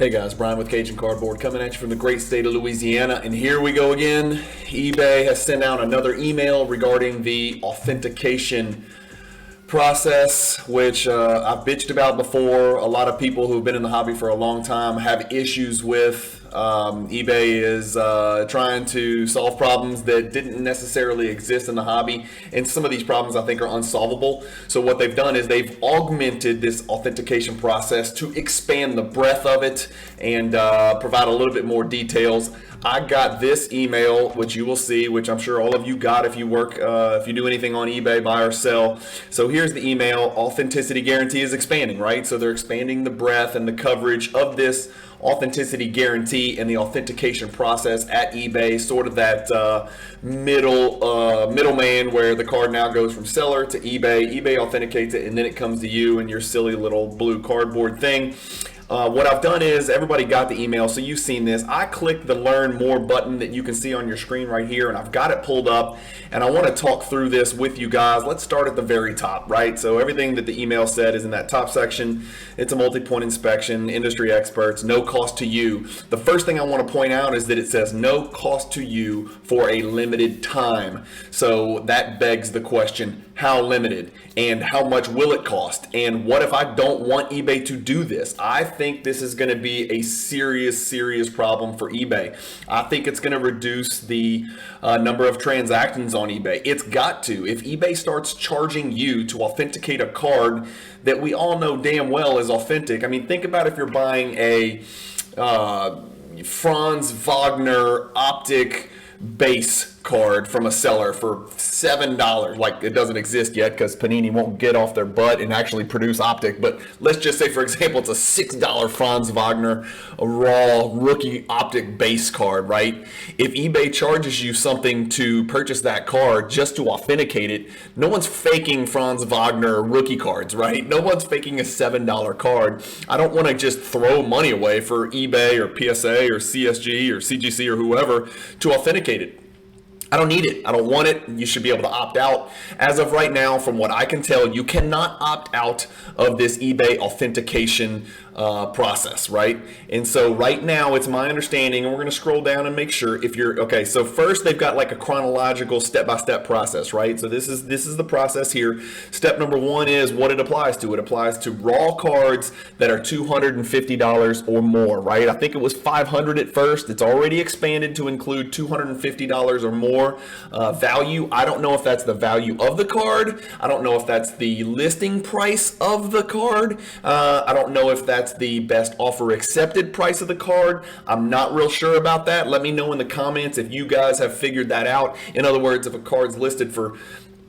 Hey guys, Brian with Cajun Cardboard coming at you from the great state of Louisiana, and here we go again. eBay has sent out another email regarding the authentication process, which I've bitched about before. A lot of people who've been in the hobby for a long time have issues with. eBay is trying to solve problems that didn't necessarily exist in the hobby, and some of these problems I think are unsolvable. So what they've done is they've augmented this authentication process to expand the breadth of it and provide a little bit more details. I got this email, which you will see, which I'm sure all of you got if you work, if you do anything on eBay, buy or sell. So here's the email. Authenticity Guarantee is expanding, right? So they're expanding the breadth and the coverage of this authenticity guarantee and the authentication process at eBay, sort of that middleman where the card now goes from seller to eBay. eBay authenticates it, and then it comes to you and your silly little blue cardboard thing. What I've done is, everybody got the email, so you've seen this. I clicked the Learn More button that you can see on your screen right here, and I've got it pulled up, and I want to talk through this with you guys. Let's start at the very top, right? So everything that the email said is in that top section. It's a multi-point inspection, industry experts, no cost to you. The first thing I want to point out is that it says no cost to you for a limited time. So that begs the question, how limited? And how much will it cost? And what if I don't want eBay to do this? I think this is going to be a serious problem for eBay. I think it's going to reduce the number of transactions on eBay. It's got to. If eBay starts charging you to authenticate a card that we all know damn well is authentic. I mean, think about if you're buying a Franz Wagner optic base card from a seller for $7. Like, it doesn't exist yet because Panini won't get off their butt and actually produce optic, but let's just say, for example, it's a $6 Franz Wagner, a raw rookie optic base card, right? If eBay charges you something to purchase that card just to authenticate it, no one's faking Franz Wagner rookie cards, right? No one's faking a $7 card. I don't want to just throw money away for eBay or PSA or CSG or CGC or whoever to authenticate it. I don't need it. I don't want it. You should be able to opt out. As of right now, from what I can tell, you cannot opt out of this eBay authentication process, right? And so right now, it's my understanding, and we're going to scroll down and make sure if you're okay. So first, they've got like a chronological step-by-step process, right? So this is the process here. Step number one is what it applies to. It applies to raw cards that are $250 or more, right? I think it was $500 at first. It's already expanded to include $250 or more value. I don't know if that's the value of the card. I don't know if that's the listing price of the card. I don't know if that's the best offer accepted price of the card. I'm not real sure about that. Let me know in the comments if you guys have figured that out. In other words, if a card's listed for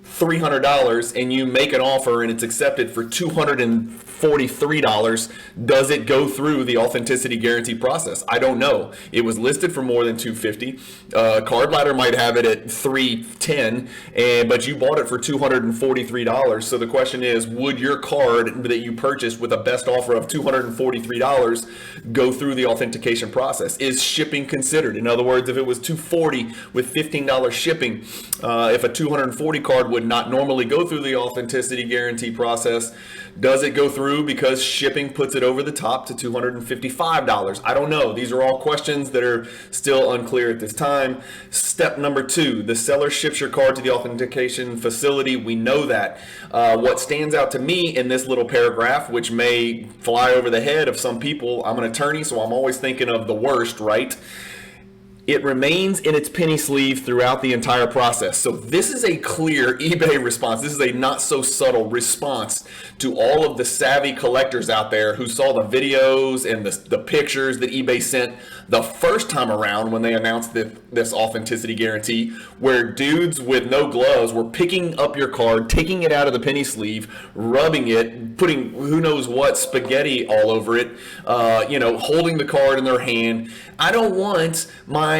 $300 and you make an offer and it's accepted for $243, does it go through the authenticity guarantee process? I don't know. It was listed for more than $250. Card Ladder might have it at $310, but you bought it for $243. So the question is, would your card that you purchased with a best offer of $243 go through the authentication process? Is shipping considered? In other words, if it was $240 with $15 shipping, if a $240 card would not normally go through the authenticity guarantee process, does it go through because shipping puts it over the top to $255? I don't know. These are all questions that are still unclear at this time. Step number two, the seller ships your card to the authentication facility. We know that. What stands out to me in this little paragraph, which may fly over the head of some people, I'm an attorney, so I'm always thinking of the worst, right? It remains in its penny sleeve throughout the entire process. So this is a clear eBay response. This is a not so subtle response to all of the savvy collectors out there who saw the videos and the pictures that eBay sent the first time around when they announced this authenticity guarantee, where dudes with no gloves were picking up your card, taking it out of the penny sleeve, rubbing it, putting who knows what spaghetti all over it, holding the card in their hand. I don't want my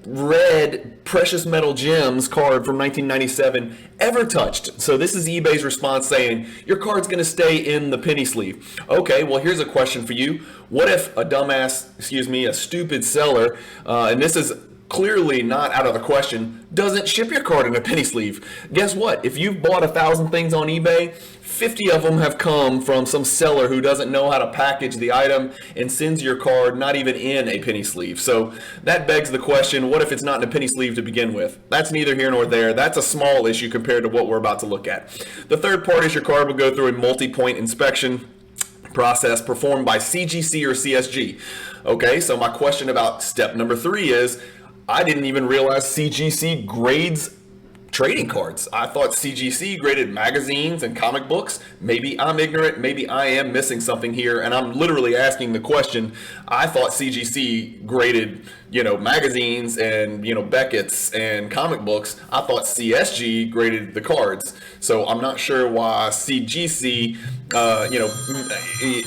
red precious metal gems card from 1997 ever touched. So this is eBay's response saying your card's going to stay in the penny sleeve. Okay, well, here's a question for you. What if a stupid seller, and this is clearly not out of the question, doesn't ship your card in a penny sleeve. Guess what? If you've bought 1,000 things on eBay, 50 of them have come from some seller who doesn't know how to package the item and sends your card not even in a penny sleeve. So that begs the question, what if it's not in a penny sleeve to begin with? That's neither here nor there. That's a small issue compared to what we're about to look at. The third part is your card will go through a multi-point inspection process performed by CGC or CSG. Okay, so my question about step number 3 is, I didn't even realize CGC grades trading cards. I thought CGC graded magazines and comic books. Maybe I'm ignorant. Maybe I am missing something here. And I'm literally asking the question. I thought CGC graded, magazines and, Beckett's and comic books. I thought CSG graded the cards. So I'm not sure why CGC,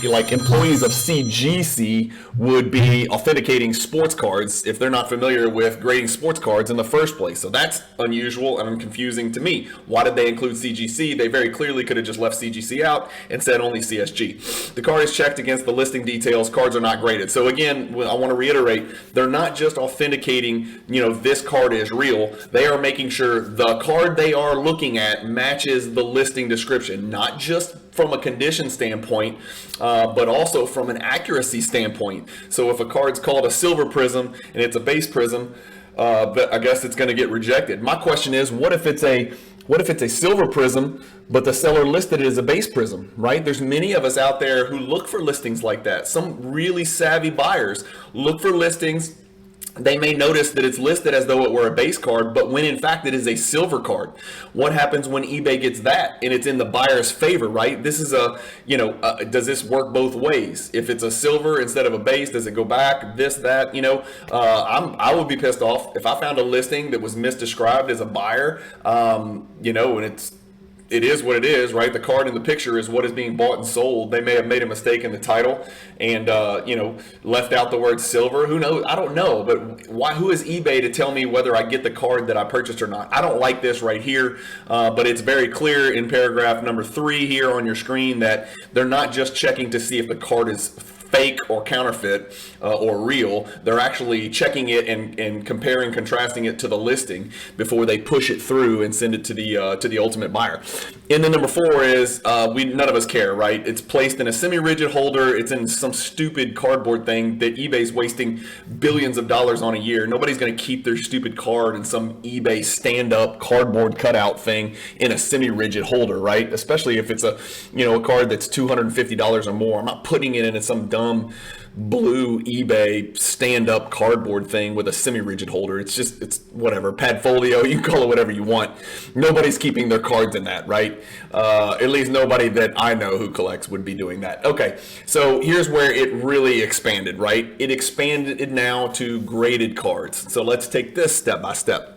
like employees of CGC would be authenticating sports cards if they're not familiar with grading sports cards in the first place. So that's unusual and confusing to me. Why did they include CGC? They very clearly could have just left CGC out and said only CSG. The card is checked against the listing details. Cards are not graded. So again, I want to reiterate, they're not just authenticating, this card is real. They are making sure the card they are looking at matches the listing description, not just from a condition standpoint, but also from an accuracy standpoint. So if a card's called a silver prism and it's a base prism, I guess it's going to get rejected. My question is, what if it's a silver prism, but the seller listed it as a base prism, right? There's many of us out there who look for listings like that. Some really savvy buyers look for listings. They may notice that it's listed as though it were a base card, but when in fact it is a silver card. What happens when eBay gets that and it's in the buyer's favor, right? This is does this work both ways? If it's a silver instead of a base, does it go back? This, that, I would be pissed off if I found a listing that was misdescribed as a buyer, and it is what it is, right? The card in the picture is what is being bought and sold. They may have made a mistake in the title and, left out the word silver. Who knows? I don't know. But why? Who is eBay to tell me whether I get the card that I purchased or not? I don't like this right here, but it's very clear in paragraph number 3 here on your screen that they're not just checking to see if the card is fake or counterfeit or real. They're actually checking it and comparing, contrasting it to the listing before they push it through and send it to the ultimate buyer. And then number 4 is none of us care, right? It's placed in a semi-rigid holder. It's in some stupid cardboard thing that eBay's wasting billions of dollars on a year. Nobody's going to keep their stupid card in some eBay stand-up cardboard cutout thing in a semi-rigid holder, right? Especially if it's a card that's $250 or more. I'm not putting it in some dumb blue eBay stand-up cardboard thing with a semi-rigid holder. It's whatever, padfolio, you can call it whatever you want. Nobody's keeping their cards in that, right? At least nobody that I know who collects would be doing that. Okay, so here's where it really expanded, right? It expanded now to graded cards. So let's take this step by step.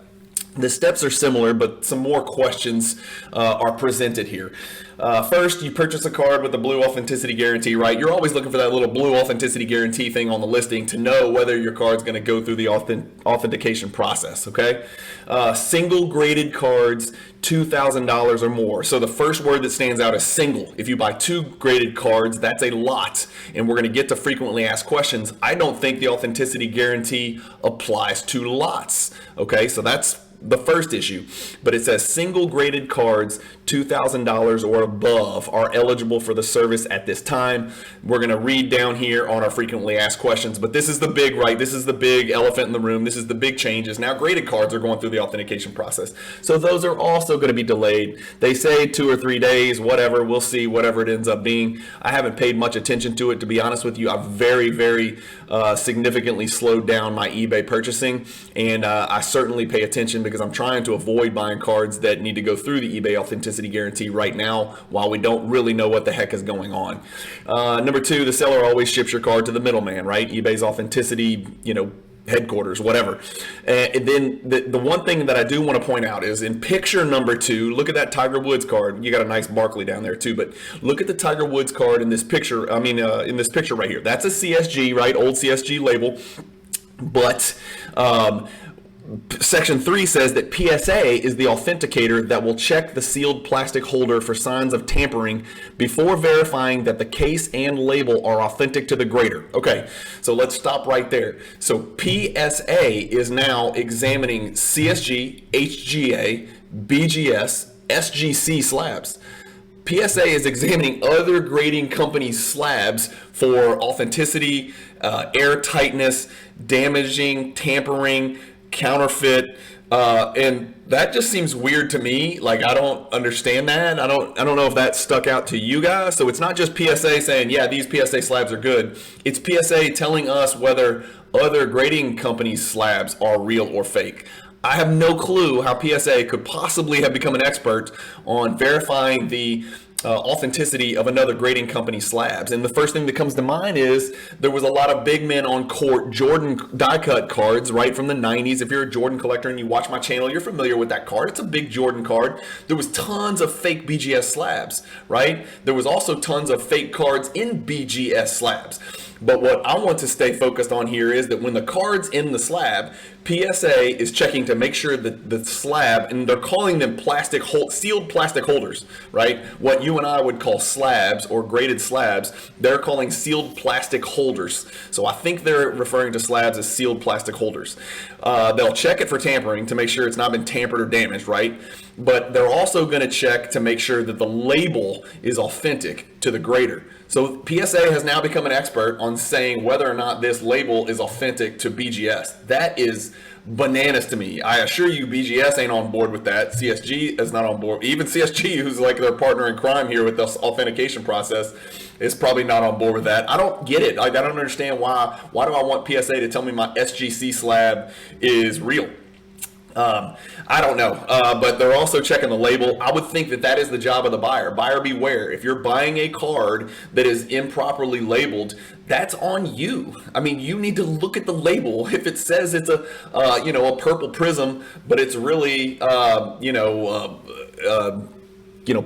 The steps are similar, but some more questions are presented here. First, you purchase a card with a blue authenticity guarantee, right? You're always looking for that little blue authenticity guarantee thing on the listing to know whether your card's going to go through the authentication process, okay? Single graded cards, $2,000 or more. So the first word that stands out is single. If you buy 2 graded cards, that's a lot. And we're going to get to frequently asked questions. I don't think the authenticity guarantee applies to lots, okay? So that's the first issue, but it says single graded cards $2,000 or above are eligible for the service at this time. We're going to read down here on our frequently asked questions, but this is the big, right? This is the big elephant in the room. This is the big changes. Now graded cards are going through the authentication process. So those are also going to be delayed. They say 2 or 3 days, whatever. We'll see whatever it ends up being. I haven't paid much attention to it, to be honest with you. I've very, very significantly slowed down my eBay purchasing, and I certainly pay attention because I'm trying to avoid buying cards that need to go through the eBay authenticity guarantee right now while we don't really know what the heck is going on. Number 2, the seller always ships your card to the middleman, right? eBay's authenticity, headquarters, whatever. And then the one thing that I do want to point out is in picture number 2, look at that Tiger Woods card. You got a nice Barkley down there too, but look at the Tiger Woods card in this picture. In this picture right here. That's a CSG, right? Old CSG label. But Section 3 says that PSA is the authenticator that will check the sealed plastic holder for signs of tampering before verifying that the case and label are authentic to the grader. Okay, so let's stop right there. So PSA is now examining CSG, HGA, BGS, SGC slabs. PSA is examining other grading companies' slabs for authenticity, air tightness, damaging, tampering, counterfeit, and that just seems weird to me. Like, I don't understand that. I don't know if that stuck out to you guys. So it's not just PSA saying, yeah, these PSA slabs are good. It's PSA telling us whether other grading companies' slabs are real or fake. I have no clue how PSA could possibly have become an expert on verifying the authenticity of another grading company slabs. And the first thing that comes to mind is there was a lot of big men on court Jordan die cut cards right from the 90s. If you're a Jordan collector and you watch my channel, you're familiar with that card. It's a big Jordan card. There was tons of fake BGS slabs, right? There was also tons of fake cards in BGS slabs. But what I want to stay focused on here is that when the card's in the slab, PSA is checking to make sure that the slab, and they're calling them sealed plastic holders, right? What you and I would call slabs or graded slabs, they're calling sealed plastic holders. So I think they're referring to slabs as sealed plastic holders. They'll check it for tampering to make sure it's not been tampered or damaged, right? But they're also going to check to make sure that the label is authentic to the grader. So PSA has now become an expert on saying whether or not this label is authentic to BGS. That is bananas to me. I assure you BGS ain't on board with that. CSG is not on board. Even CSG, who's like their partner in crime here with this authentication process, is probably not on board with that. I don't get it. I don't understand why do I want PSA to tell me my SGC slab is real? I don't know, but they're also checking the label. I would think that that is the job of the buyer. Buyer beware. If you're buying a card that is improperly labeled, that's on you. I mean, you need to look at the label. If it says it's a purple prism, but it's really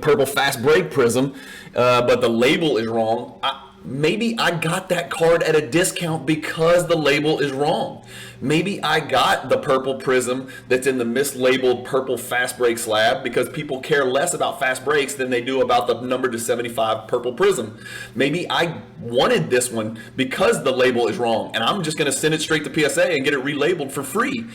purple fast break prism, but the label is wrong. Maybe I got that card at a discount because the label is wrong. Maybe I got the purple prism that's in the mislabeled purple fast break slab because people care less about fast breaks than they do about the number to 75 purple prism. Maybe I wanted this one because the label is wrong and I'm just going to send it straight to PSA and get it relabeled for free.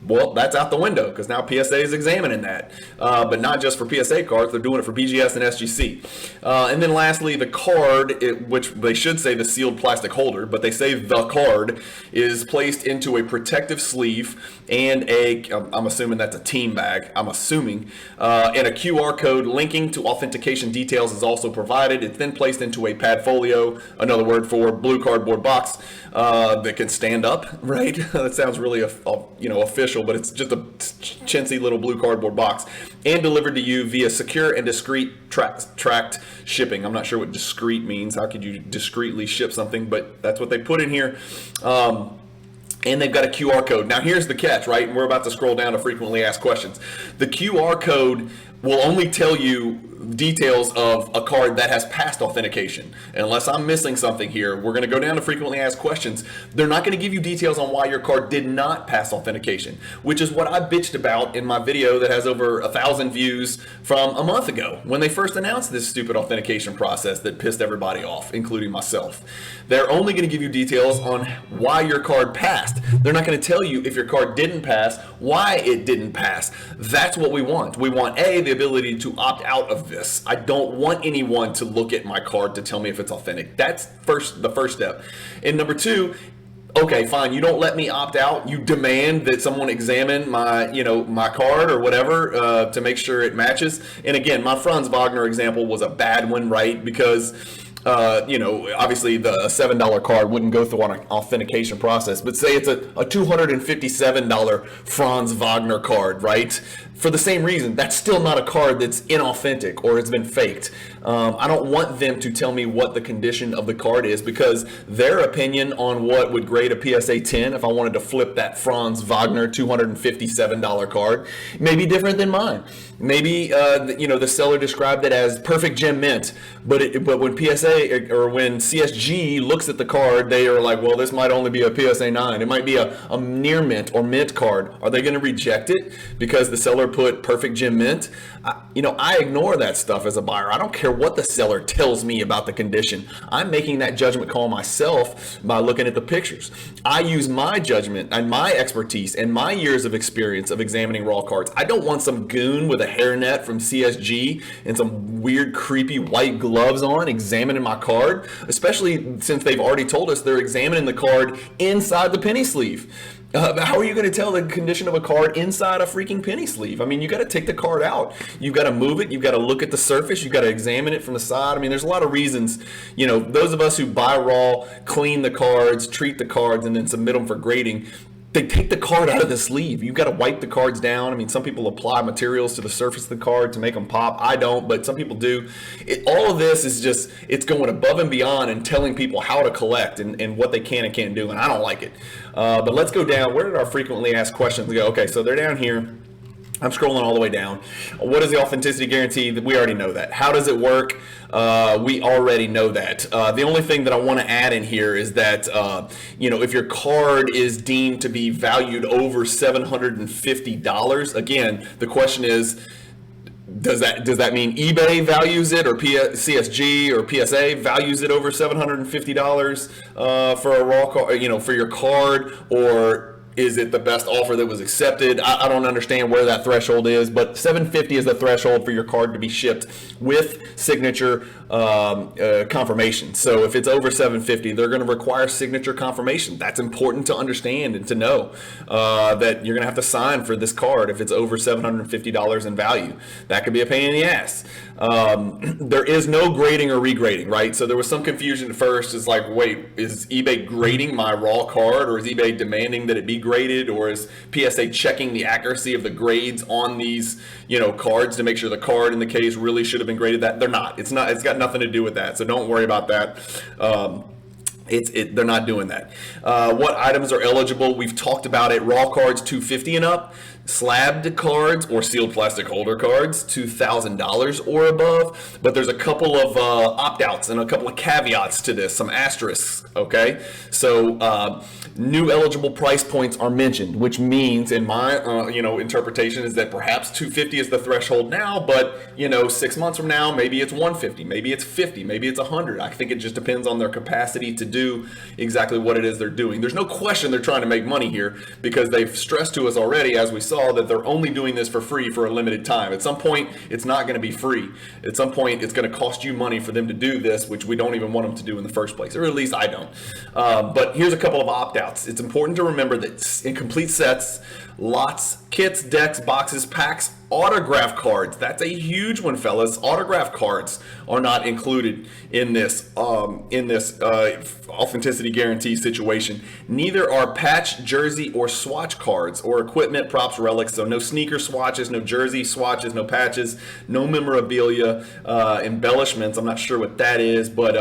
Well, that's out the window because now PSA is examining that. But not just for PSA cards, they're doing it for BGS and SGC. And then lastly, the card, which they should say the sealed plastic holder, but they say the card is placed into a protective sleeve and I'm assuming that's a team bag, and a QR code linking to authentication details is also provided. It's then placed into a padfolio, another word for blue cardboard box that can stand up, right? That sounds really official, but it's just a chintzy little blue cardboard box, and delivered to you via secure and discreet tracked shipping. I'm not sure what discreet means. How could you discreetly ship something? But that's what they put in here. And they've got a QR code. Now here's the catch, right? And we're about to scroll down to frequently asked questions. The QR code will only tell you details of a card that has passed authentication. Unless I'm missing something here, we're going to go down to frequently asked questions. They're not going to give you details on why your card did not pass authentication, which is what I bitched about in my video that has over 1,000 views from a month ago when they first announced this stupid authentication process that pissed everybody off, including myself. They're only going to give you details on why your card passed. They're not going to tell you if your card didn't pass, why it didn't pass. That's what we want. We want the ability to opt out of this. I don't want anyone to look at my card to tell me if it's authentic. That's the first step. And number two, okay, fine, you don't let me opt out. You demand that someone examine my card or whatever to make sure it matches. And again, my Franz Wagner example was a bad one, right? Because obviously the $7 card wouldn't go through an authentication process, but say it's a $257 Franz Wagner card, right? For the same reason, that's still not a card that's inauthentic or it's been faked. I don't want them to tell me what the condition of the card is because their opinion on what would grade a PSA 10 if I wanted to flip that Franz Wagner $257 card may be different than mine. Maybe the seller described it as perfect gem mint, but when PSA PSA or when CSG looks at the card, they are like, well, this might only be a PSA 9. It might be a near mint or mint card. Are they going to reject it because the seller put perfect gem mint? I ignore that stuff as a buyer. I don't care what the seller tells me about the condition. I'm making that judgment call myself by looking at the pictures. I use my judgment and my expertise and my years of experience of examining raw cards. I don't want some goon with a hairnet from CSG and some weird, creepy white gloves on examining my card, especially since they've already told us they're examining the card inside the penny sleeve. How are you going to tell the condition of a card inside a freaking penny sleeve? I mean, you got to take the card out. You've got to move it. You've got to look at the surface. You've got to examine it from the side. I mean, there's a lot of reasons. Those of us who buy raw, clean the cards, treat the cards, and then submit them for grading, they take the card out of the sleeve. You've got to wipe the cards down. I mean, some people apply materials to the surface of the card to make them pop. I don't, but some people do. All of this is just, it's going above and beyond and telling people how to collect and what they can and can't do, and I don't like it. But let's go down. Where did our frequently asked questions go? Okay, so they're down here. I'm scrolling all the way down. What is the authenticity guarantee? We already know that. How does it work? We already know that. The only thing that I want to add in here is that, if your card is deemed to be valued over $750, again, the question is, does that mean eBay values it, or CSG or PSA values it over $750 for a raw card, for your card, or is it the best offer that was accepted? I don't understand where that threshold is, but $750 is the threshold for your card to be shipped with signature confirmation. So if it's over $750, they're going to require signature confirmation. That's important to understand and to know that you're going to have to sign for this card if it's over $750 in value. That could be a pain in the ass. There is no grading or regrading, right? So there was some confusion at first. It's like, wait, is eBay grading my raw card, or is eBay demanding that it be graded, or is PSA checking the accuracy of the grades on these, cards to make sure the card in the case really should have been graded? That they're not. It's got nothing to do with that. So don't worry about that. They're not doing that. What items are eligible? We've talked about it. Raw cards $250 and up. Slabbed cards or sealed plastic holder cards $2,000 or above. But there's a couple of opt-outs and a couple of caveats to this, some asterisks. Okay, so new eligible price points are mentioned, which means, in my interpretation, is that perhaps $250 is the threshold now, but 6 months from now, maybe it's $150, maybe it's $50, maybe it's $100. I think it just depends on their capacity to do exactly what it is they're doing. There's no question they're trying to make money here, because they've stressed to us already, as we saw, that they're only doing this for free for a limited time. At some point, it's not going to be free. At some point, it's going to cost you money for them to do this, which we don't even want them to do in the first place, or at least I don't. But here's a couple of opt-outs. It's important to remember that incomplete sets, lots, kits, decks, boxes, packs, autograph cards. That's a huge one, fellas. Autograph cards are not included in this authenticity guarantee situation. Neither are patch, jersey, or swatch cards, or equipment, props, relics. So no sneaker swatches, no jersey swatches, no patches, no memorabilia, embellishments. I'm not sure what that is, but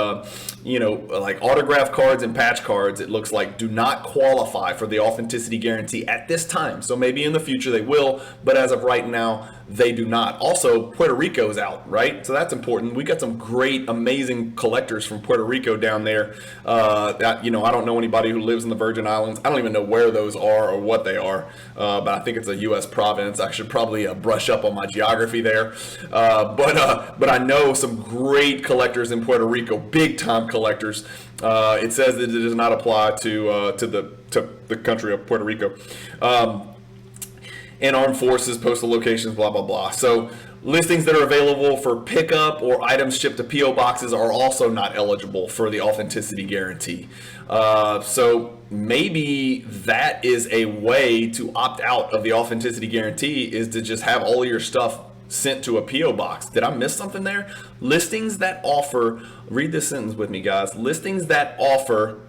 like autograph cards and patch cards, it looks like, do not qualify for the authenticity guarantee at this time. So maybe in the future they will, but as of right now, they do not. Also, Puerto Rico is out, right? So that's important. We got some great, amazing collectors from Puerto Rico down there. I don't know anybody who lives in the Virgin Islands. I don't even know where those are or what they are, but I think it's a U.S. province. I should probably brush up on my geography there. But I know some great collectors in Puerto Rico, big time collectors. It says that it does not apply to the country of Puerto Rico. And armed forces, postal locations, blah, blah, blah. So listings that are available for pickup or items shipped to P.O. boxes are also not eligible for the authenticity guarantee. So maybe that is a way to opt out of the authenticity guarantee, is to just have all of your stuff sent to a P.O. box. Did I miss something there? Listings that offer, read this sentence with me, guys. Listings that offer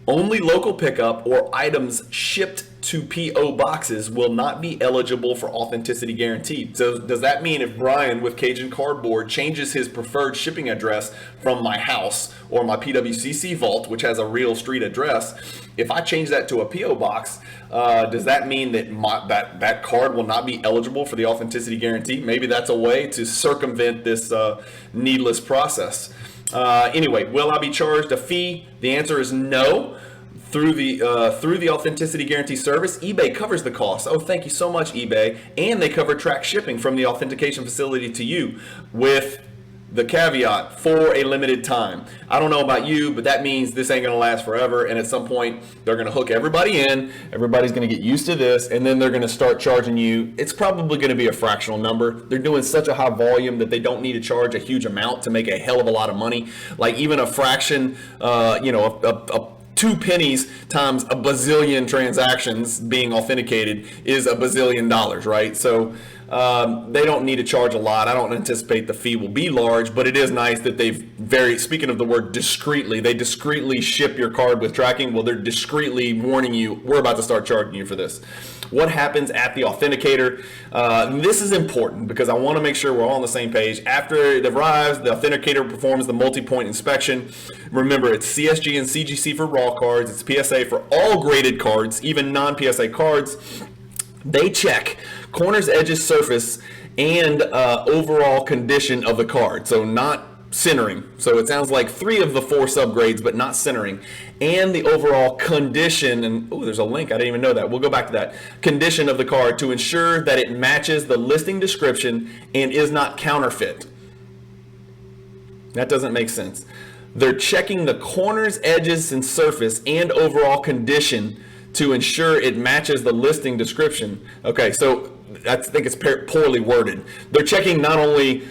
only local pickup or items shipped to PO boxes will not be eligible for authenticity guarantee. So does that mean if Brian with Cajun Cardboard changes his preferred shipping address from my house or my PWCC vault, which has a real street address, if I change that to a PO box, does that mean that that card will not be eligible for the authenticity guarantee? Maybe that's a way to circumvent this needless process. Anyway, will I be charged a fee? The answer is no. Through the Authenticity Guarantee service, eBay covers the cost. Oh, thank you so much, eBay. And they cover track shipping from the authentication facility to you, with the caveat, for a limited time. I don't know about you, but that means this ain't gonna last forever, and at some point they're gonna hook everybody in, everybody's gonna get used to this, and then they're gonna start charging you. It's probably gonna be a fractional number. They're doing such a high volume that they don't need to charge a huge amount to make a hell of a lot of money. Like even a fraction, a 2 pennies times a bazillion transactions being authenticated is a bazillion dollars, right? So they don't need to charge a lot. I don't anticipate the fee will be large, but it is nice that speaking of the word discreetly, they discreetly ship your card with tracking. Well, they're discreetly warning you, we're about to start charging you for this. What happens at the authenticator? This is important because I want to make sure we're all on the same page. After it arrives, the authenticator performs the multi-point inspection. Remember, it's CSG and CGC for raw cards. It's PSA for all graded cards, even non-PSA cards. They check corners, edges, surface, and overall condition of the card. So not centering. So it sounds like 3 of the 4 subgrades, but not centering. And the overall condition, and there's a link, I didn't even know that. We'll go back to that. Condition of the card to ensure that it matches the listing description and is not counterfeit. That doesn't make sense. They're checking the corners, edges, and surface and overall condition to ensure it matches the listing description. Okay, so I think it's poorly worded. They're checking not only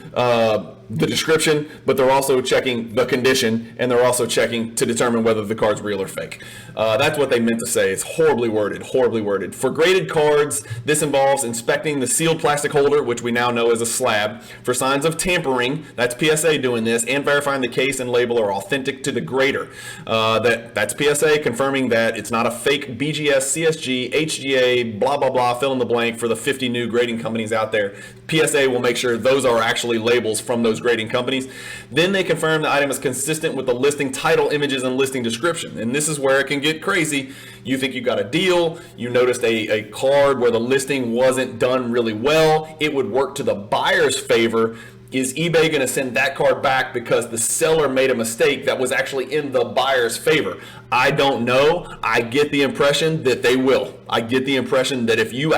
the description, but they're also checking the condition, and they're also checking to determine whether the card's real or fake. That's what they meant to say. It's horribly worded, horribly worded. For graded cards, this involves inspecting the sealed plastic holder, which we now know is a slab, for signs of tampering. That's PSA doing this, and verifying the case and label are authentic to the grader. That's PSA confirming that it's not a fake BGS, CSG, HGA, blah, blah, blah, fill in the blank for the 50 new grading companies out there. PSA will make sure those are actually labels from those grading companies. Then they confirm the item is consistent with the listing title, images, and listing description. And this is where it can get crazy. You think you got a deal, you noticed a card where the listing wasn't done really well, it would work to the buyer's favor. Is eBay going to send that card back because the seller made a mistake that was actually in the buyer's favor? I don't know. I get the impression that they will. I get the impression that if you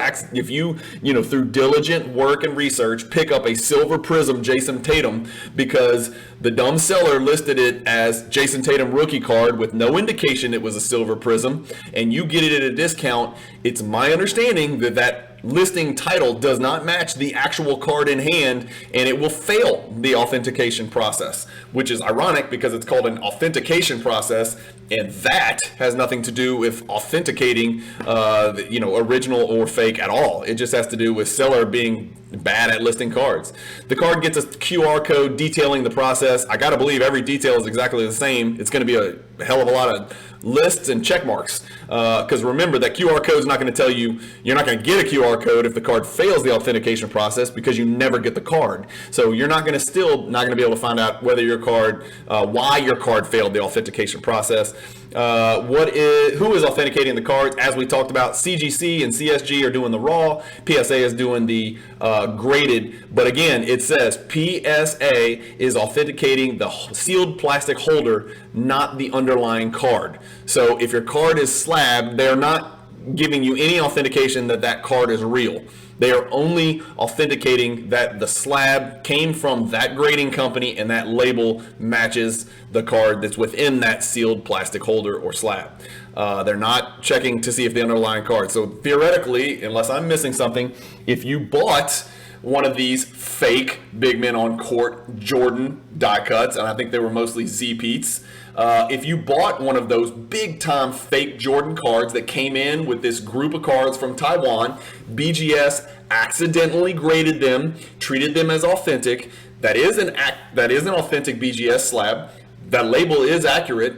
through diligent work and research, pick up a silver prism Jason Tatum because the dumb seller listed it as Jason Tatum rookie card with no indication it was a silver prism, and you get it at a discount, it's my understanding that listing title does not match the actual card in hand, and it will fail the authentication process, which is ironic because it's called an authentication process, and that has nothing to do with authenticating original or fake at all. It just has to do with seller being bad at listing cards. The card gets a QR code detailing the process. I gotta believe every detail is exactly the same. It's gonna be a hell of a lot of lists and check marks, because remember that QR code is not going to tell you, you're not going to get a QR code if the card fails the authentication process, because you never get the card. So you're not going to be able to find out whether your card, why your card failed the authentication process. Who is authenticating the cards? As we talked about, CGC and CSG are doing the raw, PSA is doing the graded, but again, it says PSA is authenticating the sealed plastic holder, not the underlying card. So if your card is slabbed, they're not giving you any authentication that that card is real. They are only authenticating that the slab came from that grading company and that label matches the card that's within that sealed plastic holder or slab. They're not checking to see if the underlying card. So theoretically, unless I'm missing something, if you bought one of these fake Big Men on Court Jordan die cuts, and I think they were mostly Z-Peats, if you bought one of those big time fake Jordan cards that came in with this group of cards from Taiwan, BGS accidentally graded them, treated them as authentic. That is an authentic BGS slab. That label is accurate,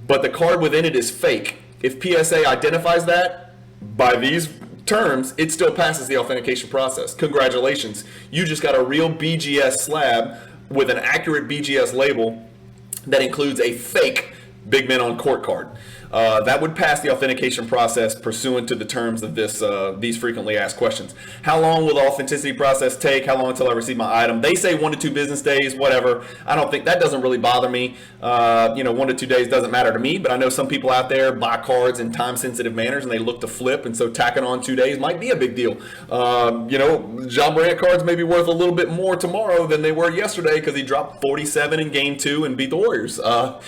but the card within it is fake. If PSA identifies that, by these terms, it still passes the authentication process. Congratulations. You just got a real BGS slab with an accurate BGS label that includes a fake Big Men on Court card. That would pass the authentication process pursuant to the terms of these frequently asked questions. How long will the authenticity process take? How long until I receive my item? They say 1 to 2 business days, whatever. I don't think that doesn't really bother me. 1 to 2 days doesn't matter to me, but I know some people out there buy cards in time-sensitive manners and they look to flip, and so tacking on 2 days might be a big deal. John Morant cards may be worth a little bit more tomorrow than they were yesterday because he dropped 47 in game 2 and beat the Warriors. So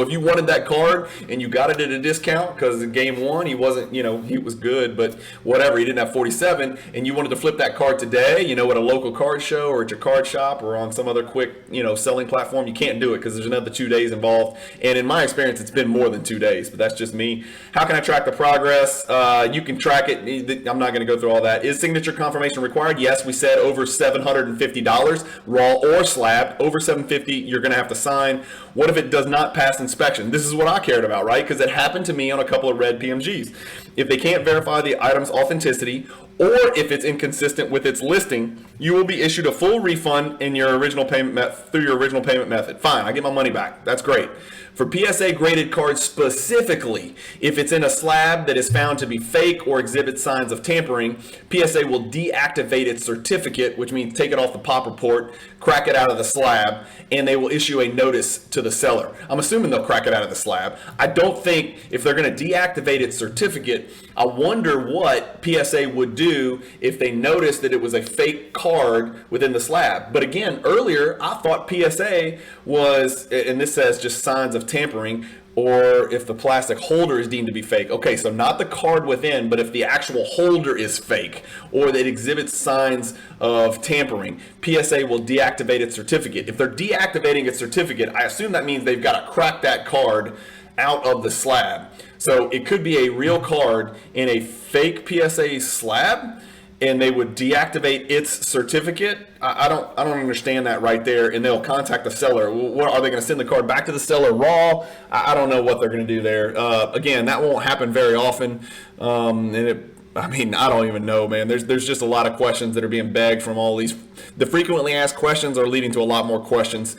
if you wanted that card and you got it at a discount because in game 1 he wasn't, he was good, but whatever, he didn't have 47, and you wanted to flip that card today, at a local card show or at your card shop or on some other quick, selling platform, you can't do it because there's another 2 days involved. And in my experience, it's been more than 2 days, but that's just me. How can I track the progress? You can track it. I'm not going to go through all that. Is signature confirmation required? Yes, we said over $750 raw or slabbed. Over $750, you're going to have to sign. What if it does not pass inspection? This is what I cared about, right? Because it happened to me on a couple of red PMGs. If they can't verify the item's authenticity, or if it's inconsistent with its listing, you will be issued a full refund in your original payment through your original payment method. Fine, I get my money back. That's great. For PSA graded cards specifically, if it's in a slab that is found to be fake or exhibits signs of tampering, PSA will deactivate its certificate, which means take it off the pop report, crack it out of the slab, and they will issue a notice to the seller. I'm assuming they'll crack it out of the slab. I don't think if they're going to deactivate its certificate, I wonder what PSA would do if they noticed that it was a fake card within the slab. But again, earlier, I thought PSA was, and this says just signs of tampering, or if the plastic holder is deemed to be fake. Okay, so not the card within, but if the actual holder is fake or that it exhibits signs of tampering, PSA will deactivate its certificate. If they're deactivating its certificate, I assume that means they've got to crack that card out of the slab. So it could be a real card in a fake PSA slab, and they would deactivate its certificate. I don't understand that right there. And they'll contact the seller. What are they going to send the card back to the seller raw? I don't know what they're going to do there. Again, that won't happen very often. I don't even know, man. There's just a lot of questions that are being begged from all these. The frequently asked questions are leading to a lot more questions.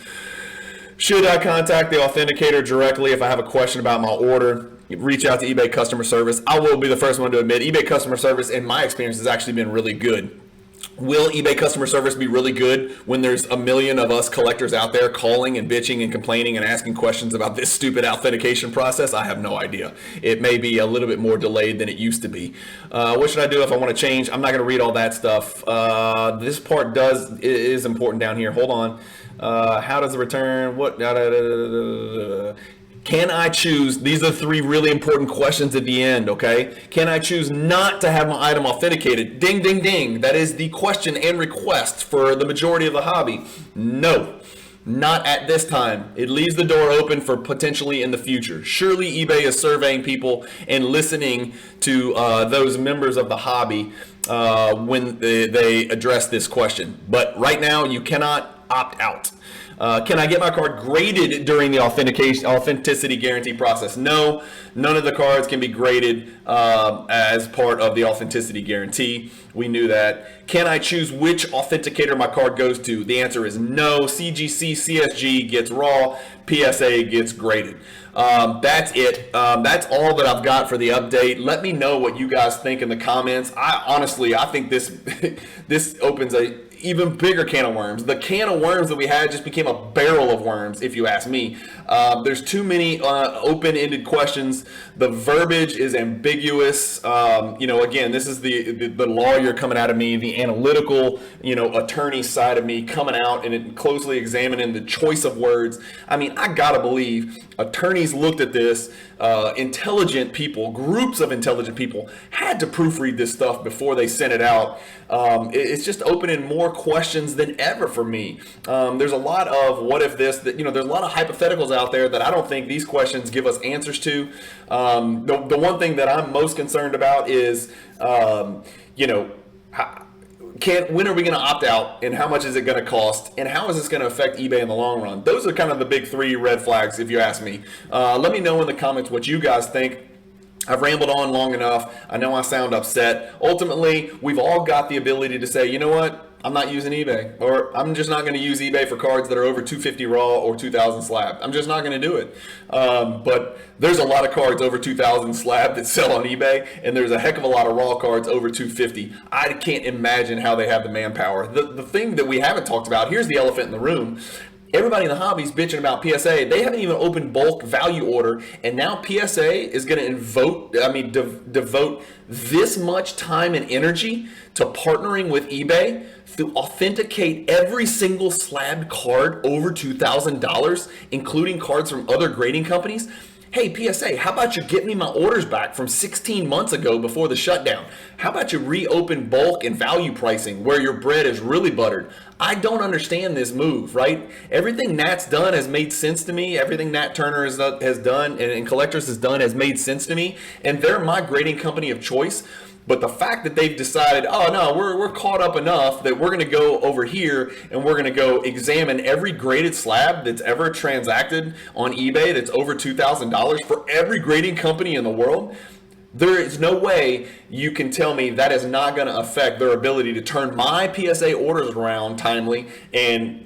Should I contact the authenticator directly if I have a question about my order? Reach out to eBay customer service. I will be the first one to admit eBay customer service, in my experience, has actually been really good. Will eBay customer service be really good when there's a million of us collectors out there calling and bitching and complaining and asking questions about this stupid authentication process? I have no idea. It may be a little bit more delayed than it used to be. What should I do if I want to change? I'm not going to read all that stuff. This part is important down here. Hold on. How does the return? What? Can I choose? These are 3 really important questions at the end, okay? Can I choose not to have my item authenticated? Ding, ding, ding. That is the question and request for the majority of the hobby. No, not at this time. It leaves the door open for potentially in the future. Surely eBay is surveying people and listening to those members of the hobby when they address this question. But right now, you cannot opt out. Can I get my card graded during the authenticity guarantee process? No, none of the cards can be graded as part of the authenticity guarantee. We knew that. Can I choose which authenticator my card goes to? The answer is no. CGC, CSG gets raw, PSA gets graded. That's it. That's all that I've got for the update. Let me know what you guys think in the comments. I think this opens a even bigger can of worms. The can of worms that we had just became a barrel of worms, if you ask me. There's too many open-ended questions. The verbiage is ambiguous. Again, this is the lawyer coming out of me, the analytical, attorney side of me coming out and closely examining the choice of words. I gotta believe attorneys looked at this. Intelligent people, groups of intelligent people, had to proofread this stuff before they sent it out. It's just opening more questions than ever for me. There's a lot of what if this, there's a lot of hypotheticals out there that I don't think these questions give us answers to. The one thing that I'm most concerned about is, when are we going to opt out, and how much is it going to cost, and how is this going to affect eBay in the long run? Those are kind of the big 3 red flags, if you ask me. Let me know in the comments what you guys think. I've rambled on long enough. I know I sound upset. Ultimately, we've all got the ability to say, you know what? I'm not using eBay, or I'm just not going to use eBay for cards that are over 250 raw or 2,000 slab. I'm just not going to do it. But there's a lot of cards over 2,000 slab that sell on eBay, and there's a heck of a lot of raw cards over 250. I can't imagine how they have the manpower. The thing that we haven't talked about, here's the elephant in the room. Everybody in the hobby is bitching about PSA. They haven't even opened bulk value order, and now PSA is going to devote this much time and energy to partnering with eBay to authenticate every single slabbed card over $2,000, including cards from other grading companies. Hey, PSA, how about you get me my orders back from 16 months ago before the shutdown? How about you reopen bulk and value pricing where your bread is really buttered? I don't understand this move, right? Everything Nat's done has made sense to me. Everything Nat Turner has done and Collectors has done has made sense to me. And they're my grading company of choice. But the fact that they've decided, oh no, we're caught up enough that we're going to go over here and we're going to go examine every graded slab that's ever transacted on eBay that's over $2,000 for every grading company in the world. There is no way you can tell me that is not going to affect their ability to turn my PSA orders around timely and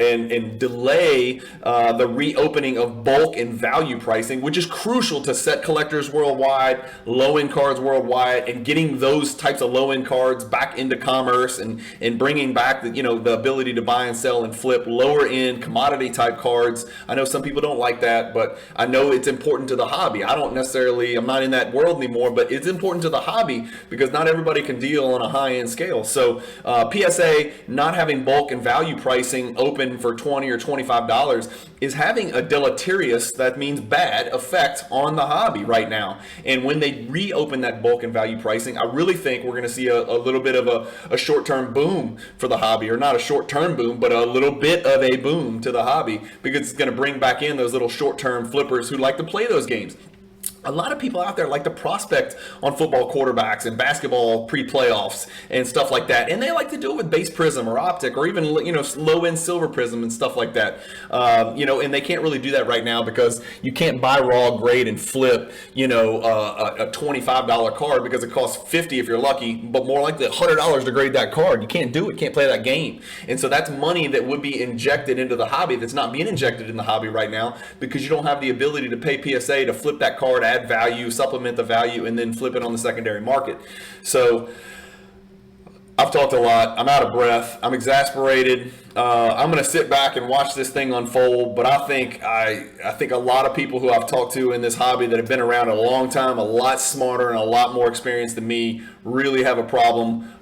delay the reopening of bulk and value pricing, which is crucial to set collectors worldwide, low-end cards worldwide, and getting those types of low-end cards back into commerce and bringing back the ability to buy and sell and flip lower-end commodity-type cards. I know some people don't like that, but I know it's important to the hobby. I'm not in that world anymore, but it's important to the hobby because not everybody can deal on a high-end scale. So PSA not having bulk and value pricing open for $20 or $25 is having a deleterious, that means bad, effect on the hobby right now. And when they reopen that bulk and value pricing, I really think we're going to see a little bit of a short-term boom for the hobby, or not a short-term boom, but a little bit of a boom to the hobby, because it's going to bring back in those little short-term flippers who like to play those games. A lot of people out there like to prospect on football quarterbacks and basketball pre-playoffs and stuff like that, and they like to do it with base prism or optic or even low-end silver prism and stuff like that. And they can't really do that right now because you can't buy raw, grade, and flip a $25 card because it costs $50 if you're lucky, but more likely $100 to grade that card. You can't do it. Can't play that game, and so that's money that would be injected into the hobby that's not being injected in the hobby right now because you don't have the ability to pay PSA to flip that card, add value, supplement the value, and then flip it on the secondary market. So I've talked a lot. I'm out of breath. I'm exasperated. I'm going to sit back and watch this thing unfold. But I think a lot of people who I've talked to in this hobby that have been around a long time, a lot smarter and a lot more experienced than me, really have a problem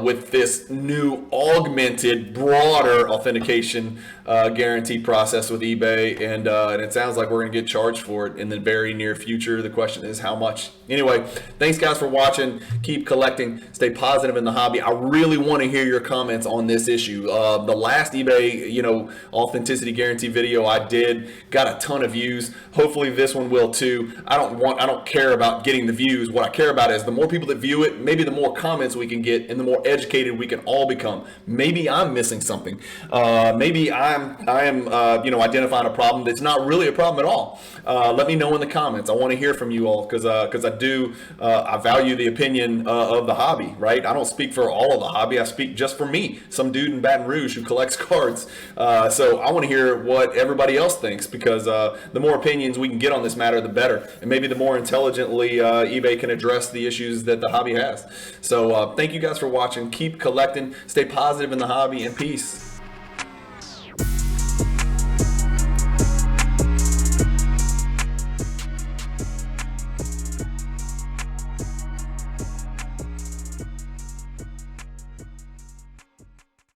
with this new augmented, broader authentication guarantee process with eBay. And it sounds like we're going to get charged for it in the very near future. The question is how much. Anyway, thanks guys for watching. Keep collecting. Stay positive in the hobby. I really want to hear your comments on this issue. The last eBay, authenticity guarantee video I did got a ton of views. Hopefully this one will too. I don't care about getting the views. What I care about is the more people that view it, maybe the more comments we can get and the more educated we can all become. Maybe I'm missing something. Maybe I am identifying a problem that's not really a problem at all. Let me know in the comments. I want to hear from you all because I value the opinion of the hobby, right? I don't speak for all of the hobby. I speak just for me, some dude in Baton Rouge who collects cards. So I want to hear what everybody else thinks because the more opinions we can get on this matter, the better. And maybe the more intelligently eBay can address the issues that the hobby has. So thank you guys for watching. Keep collecting. Stay positive in the hobby, and peace.